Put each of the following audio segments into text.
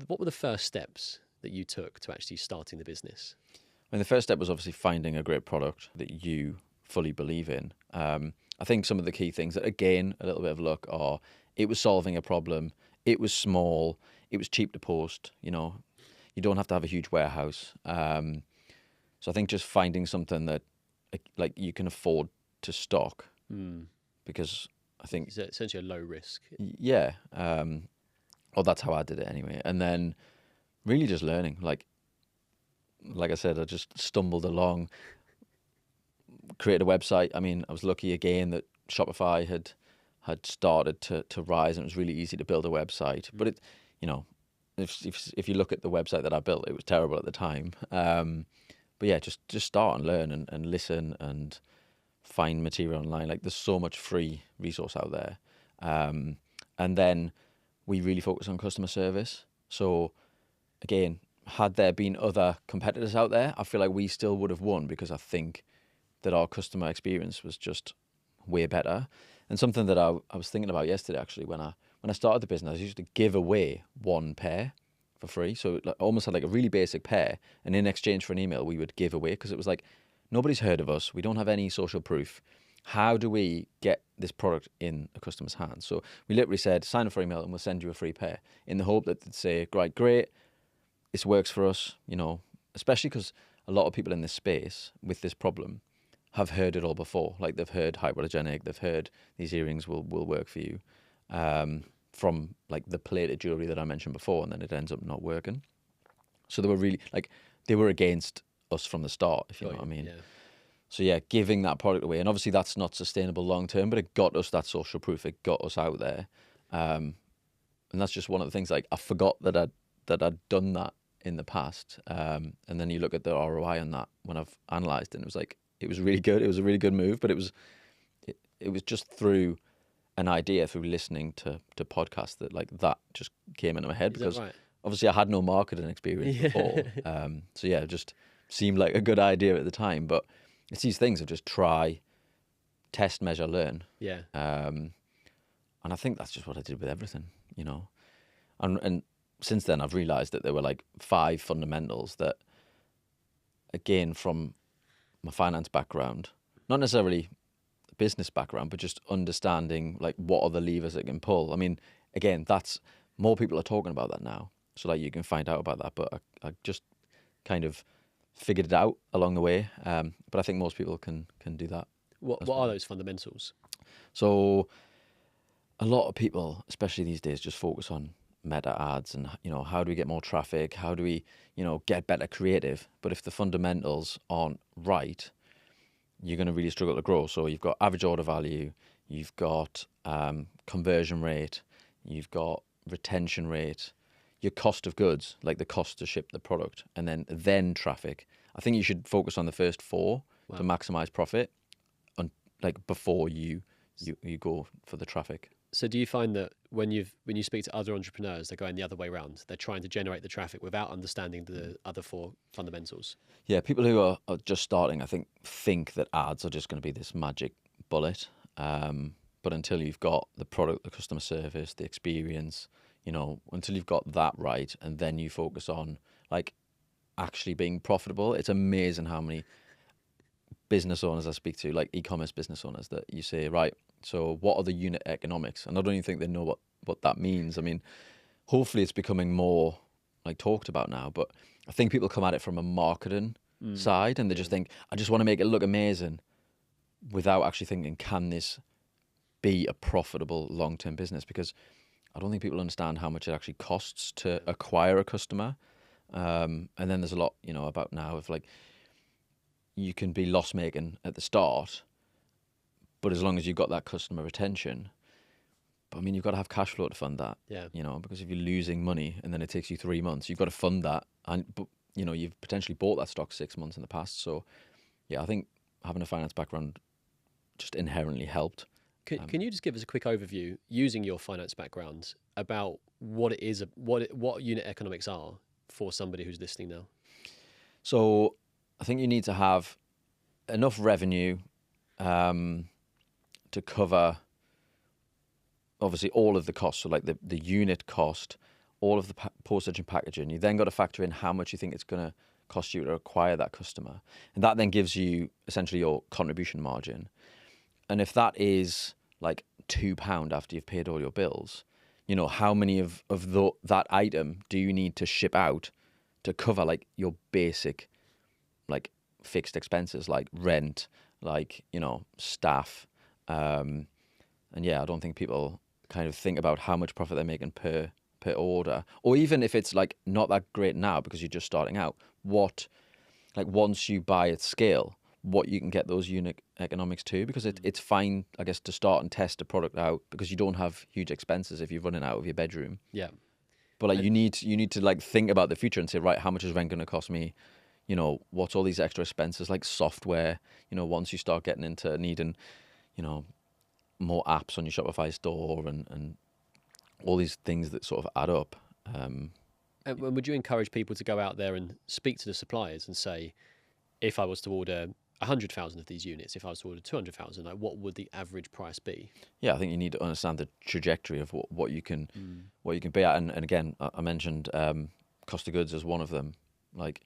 what were the first steps that you took to actually starting the business? I mean, the first step was obviously finding a great product that you fully believe in. I think some of the key things that, again, a little bit of luck, are it was solving a problem, it was small, it was cheap to post, you don't have to have a huge warehouse. So I think just finding something that like you can afford to stock, because I think Is it essentially a low risk? yeah, well, that's how I did it anyway. And then really just learning, like I said, I just stumbled along, created a website. I mean, I was lucky again that Shopify had started to rise, and it was really easy to build a website. But it, if you look at the website that I built, it was terrible at the time. But yeah, just start and learn and listen and find material online. Like, there's so much free resource out there. And then we really focus on customer service. So again, had there been other competitors out there, I feel like we still would have won, because I think that our customer experience was just way better. And something that I was thinking about yesterday, actually, when I started the business, I used to give away one pair for free. So I almost had like a really basic pair, and in exchange for an email, we would give away, because it was like, nobody's heard of us. We don't have any social proof. How do we get this product in a customer's hands? So we literally said, sign up for email and we'll send you a free pair, in the hope that they'd say, great, this works for us, especially because a lot of people in this space with this problem have heard it all before. Like, they've heard hypoallergenic, they've heard these earrings will work for you, from like the plated jewelry that I mentioned before, and then it ends up not working. So they were really they were against us from the start, if you know what I mean. Yeah. So yeah, giving that product away, and obviously that's not sustainable long term, but it got us that social proof. It got us out there, and that's just one of the things. Like, I forgot that I'd done that in the past, and then you look at the ROI on that when I've analysed it, and it was like, it was really good. It was a really good move, but it was just through an idea, through listening to podcasts, that just came into my head. Is that Because right? obviously I had no marketing experience before. So yeah, it just seemed like a good idea at the time. But it's these things of just try, test, measure, learn. Yeah. And I think that's just what I did with everything, And since then, I've realised that there were like 5 fundamentals that, again, from my finance background, not necessarily a business background, but just understanding like what are the levers it can pull. I mean, again, that's more people are talking about that now, so like you can find out about that. But I just kind of figured it out along the way. But I think most people can do that. What are those fundamentals? So a lot of people, especially these days, just focus on meta ads and, how do we get more traffic? How do we, get better creative? But if the fundamentals aren't right, you're going to really struggle to grow. So you've got average order value, you've got conversion rate, you've got retention rate, your cost of goods, like the cost to ship the product, and then traffic. I think you should focus on the first 4 to maximize profit, before you go for the traffic. So do you find that when you speak to other entrepreneurs, they're going the other way around? They're trying to generate the traffic without understanding the other 4 fundamentals? Yeah, people who are just starting, I think that ads are just going to be this magic bullet. But until you've got the product, the customer service, the experience, until you've got that right, and then you focus on like actually being profitable, it's amazing how many business owners I speak to, like e-commerce business owners, that you say, right, so what are the unit economics? And I don't even think they know what that means. I mean, hopefully it's becoming more like talked about now, but I think people come at it from a marketing side, and they just think, I just want to make it look amazing, without actually thinking, can this be a profitable long-term business? Because I don't think people understand how much it actually costs to acquire a customer. And then there's a lot, about now of like, you can be loss-making at the start, but as long as you've got that customer retention, but I mean, you've got to have cash flow to fund that. Yeah. Because if you're losing money and then it takes you 3 months, you've got to fund that, but you've potentially bought that stock 6 months in the past. So yeah, I think having a finance background just inherently helped. Can you just give us a quick overview, using your finance background, about what it is, what unit economics are for somebody who's listening now? So I think you need to have enough revenue to cover obviously all of the costs. So like the unit cost, all of the postage and packaging. You then got to factor in how much you think it's going to cost you to acquire that customer. And that then gives you essentially your contribution margin. And if that is like £2 after you've paid all your bills, you know, how many of that item do you need to ship out to cover like your basic like fixed expenses like rent, like, you know, staff. And yeah, I don't think people kind of think about how much profit they're making per order, or even if it's like not that great now because you're just starting out, what, like once you buy at scale, what you can get those unit economics to, because it's fine, I guess, to start and test a product out because you don't have huge expenses if you're running out of your bedroom. Yeah. But like you need to like think about the future and say, right, how much is rent going to cost me? You know, what's all these extra expenses like software? You know, once you start getting into needing, you know, more apps on your Shopify store and all these things that sort of add up. And would you encourage people to go out there and speak to the suppliers and say, if I was to order 100,000 of these units, if I was to order 200,000, like what would the average price be? Yeah, I think you need to understand the trajectory of what you can be at. And again, I mentioned cost of goods as one of them. Like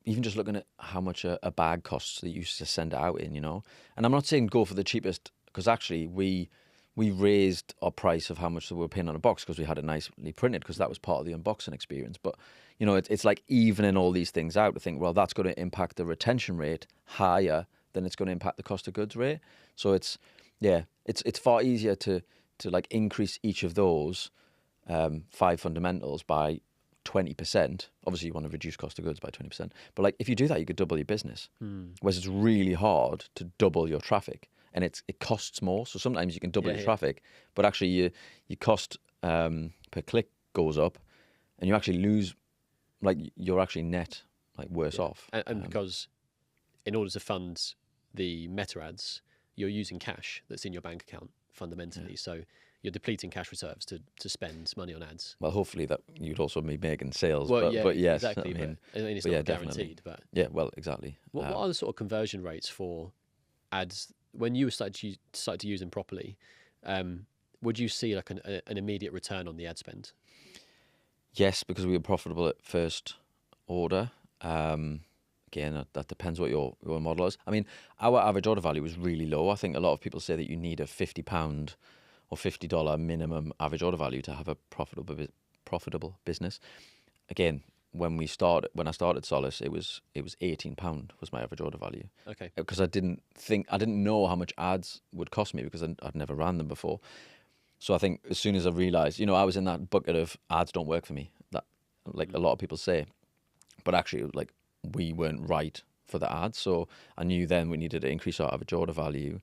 even just looking at how much a bag costs that you used to send it out in, you know. And I'm not saying go for the cheapest, because actually we raised our price of how much we were paying on a box because we had it nicely printed, because that was part of the unboxing experience. But you know, it's like evening all these things out to think, well, that's going to impact the retention rate higher than it's going to impact the cost of goods rate. So it's far easier to like increase each of those 5 fundamentals by 20%. Obviously, you want to reduce cost of goods by 20%. But like if you do that, you could double your business. Whereas it's really hard to double your traffic, and it costs more. So sometimes you can double your traffic, but actually your cost per click goes up, and you actually lose. Like you're actually net like worse off. And because in order to fund the meta ads, you're using cash that's in your bank account fundamentally. So you're depleting cash reserves to spend money on ads. Well, hopefully that you'd also be making sales. Well, but yes, exactly. I mean, it's but not yeah, guaranteed. definitely. But yeah, well, exactly. what are the sort of conversion rates for ads when you started to use them properly? Would you see like an immediate return on the ad spend? Yes, because we were profitable at first order. Again, that depends what your model is. I mean, our average order value was really low. I think a lot of people say that you need a £50 or $50 minimum average order value to have a profitable business. Again, when I started Solace, it was £18 was my average order value. Okay. Because I didn't know how much ads would cost me, because I'd never ran them before. So I think as soon as I realised, I was in that bucket of ads don't work for me, that like a lot of people say, but actually like we weren't right for the ads. So I knew then we needed to increase our average order value.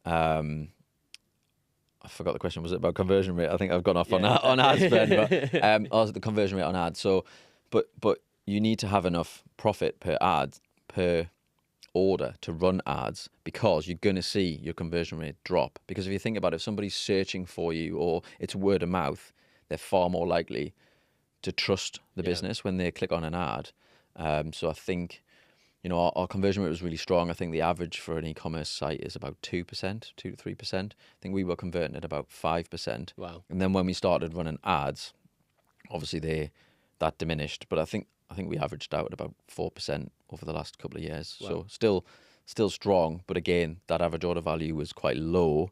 I forgot the question. Was it about conversion rate? I think I've gone off on ad spend, but also the conversion rate on ads. So, but you need to have enough profit per ad per order to run ads, because you're going to see your conversion rate drop. Because if you think about it, if somebody's searching for you or it's word of mouth, they're far more likely to trust the business when they click on an ad. So I think, our conversion rate was really strong. I think the average for an e-commerce site is about 2%, 2 to 3%. I think we were converting at about 5%. Wow. And then when we started running ads, obviously that diminished, but I think we averaged out at about 4% over the last couple of years. Wow. So still strong, but again, that average order value was quite low,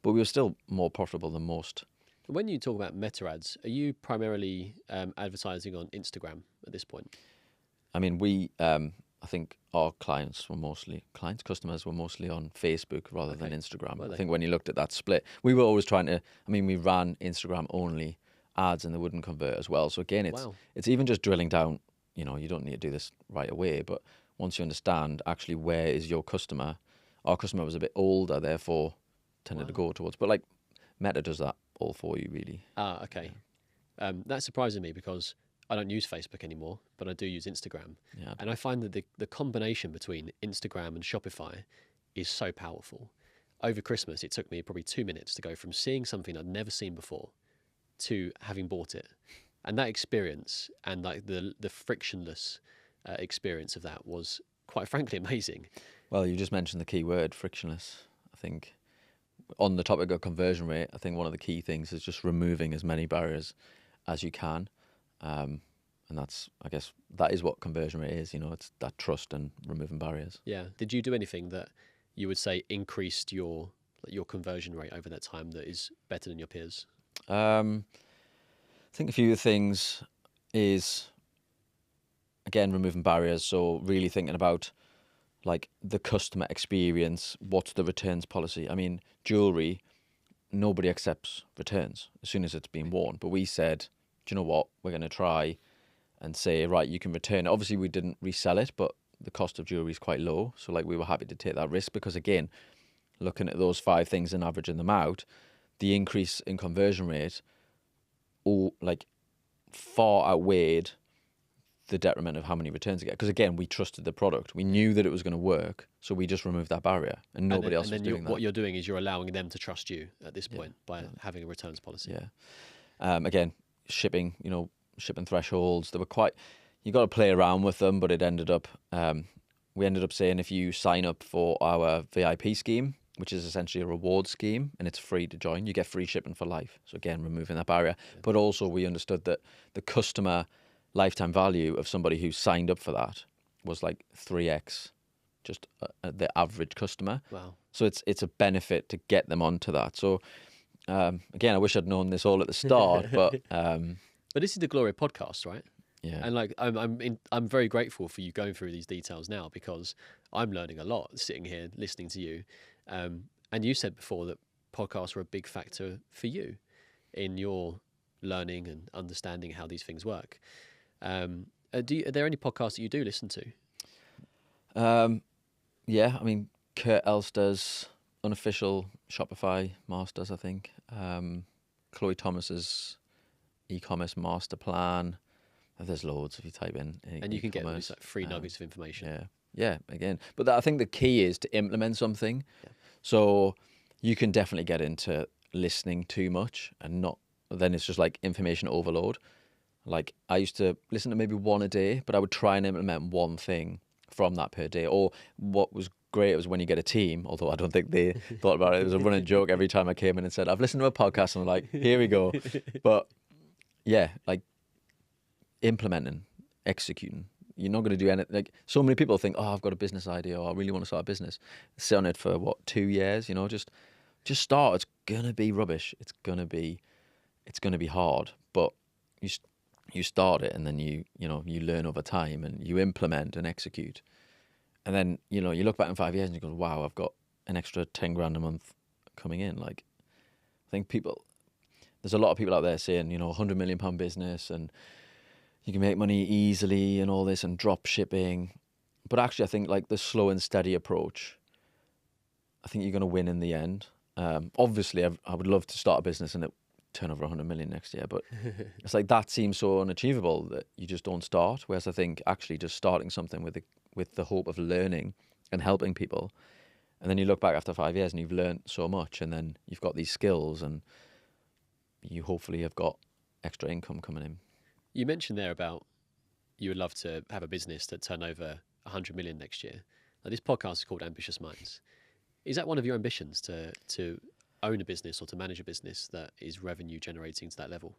but we were still more profitable than most. When you talk about meta ads, are you primarily advertising on Instagram at this point? I mean, I think our customers were mostly on Facebook rather than Instagram. I think when you looked at that split, we were always we ran Instagram only ads and they wouldn't convert as well. So again, it's even just drilling down, you don't need to do this right away, but once you understand actually where is your customer, our customer was a bit older, therefore tended to go towards, but like Meta does that all for you really. Okay. That surprises me because I don't use Facebook anymore, but I do use Instagram. Yeah. And I find that the combination between Instagram and Shopify is so powerful. Over Christmas, it took me probably 2 minutes to go from seeing something I'd never seen before to having bought it. And that experience and like the frictionless experience of that was quite frankly amazing. Well, you just mentioned the key word, frictionless. I think on the topic of conversion rate, I think one of the key things is just removing as many barriers as you can. And that's, I guess, that is what conversion rate is. It's that trust and removing barriers. Yeah. Did you do anything that you would say increased your conversion rate over that time that is better than your peers? I think a few things is, again, removing barriers. So really thinking about like the customer experience. What's the returns policy? I mean, jewelry, nobody accepts returns as soon as it's been worn. But we said, do you know what? We're going to try and say, right, you can return it. Obviously, we didn't resell it, but the cost of jewelry is quite low. So like we were happy to take that risk because, again, looking at those 5 things and averaging them out, the increase in conversion rate far outweighed the detriment of how many returns you get. Because again, we trusted the product. We knew that it was going to work. So we just removed that barrier and nobody else was doing that. What you're doing is you're allowing them to trust you at this point by having a returns policy. Yeah. Again, shipping thresholds, they were you got to play around with them, but it ended up, we ended up saying if you sign up for our VIP scheme, which is essentially a reward scheme and it's free to join, you get free shipping for life. So again, removing that barrier. But also we understood that the customer lifetime value of somebody who signed up for that was like 3x just the average customer. Wow. So it's a benefit to get them onto that. So again, I wish I'd known this all at the start, but this is the glory of podcasts, right? yeah. And like I'm very grateful for you going through these details now because I'm learning a lot sitting here listening to you. And you said before that podcasts were a big factor for you in your learning and understanding how these things work. Are there any podcasts that you do listen to? Yeah, I mean, Kurt Elster's unofficial Shopify masters, I think. Chloe Thomas's e-commerce master plan. There's loads if you type in. And you can get these like free nuggets of information. Yeah, again. But I think the key is to implement something. Yeah. So you can definitely get into listening too much and then it's just like information overload. Like I used to listen to maybe one a day, but I would try and implement one thing from that per day. Or what was great was when you get a team, although I don't think they thought about it. It was a running joke every time I came in and said, I've listened to a podcast, and I'm like, here we go. But yeah, like implementing, executing. You're not going to do anything. Like so many people think, oh, I've got a business idea, or I really want to start a business. Sit on it for 2 years, just start. It's going to be rubbish. It's going to be hard, but you start it and then you learn over time and you implement and execute. And then, you look back in 5 years and you go, wow, I've got an extra 10 grand a month coming in. Like, I think there's a lot of people out there saying, £100 million business and you can make money easily and all this and drop shipping. But actually, I think like the slow and steady approach, I think you're going to win in the end. Obviously, I would love to start a business and it turn over 100 million next year, but it's like that seems so unachievable that you just don't start. Whereas I think actually just starting something with the hope of learning and helping people, and then you look back after 5 years and you've learned so much, and then you've got these skills and you hopefully have got extra income coming in. You mentioned there about you would love to have a business that turn over 100 million next year. Now, this podcast is called Ambitious Minds. Is that one of your ambitions to own a business or to manage a business that is revenue generating to that level?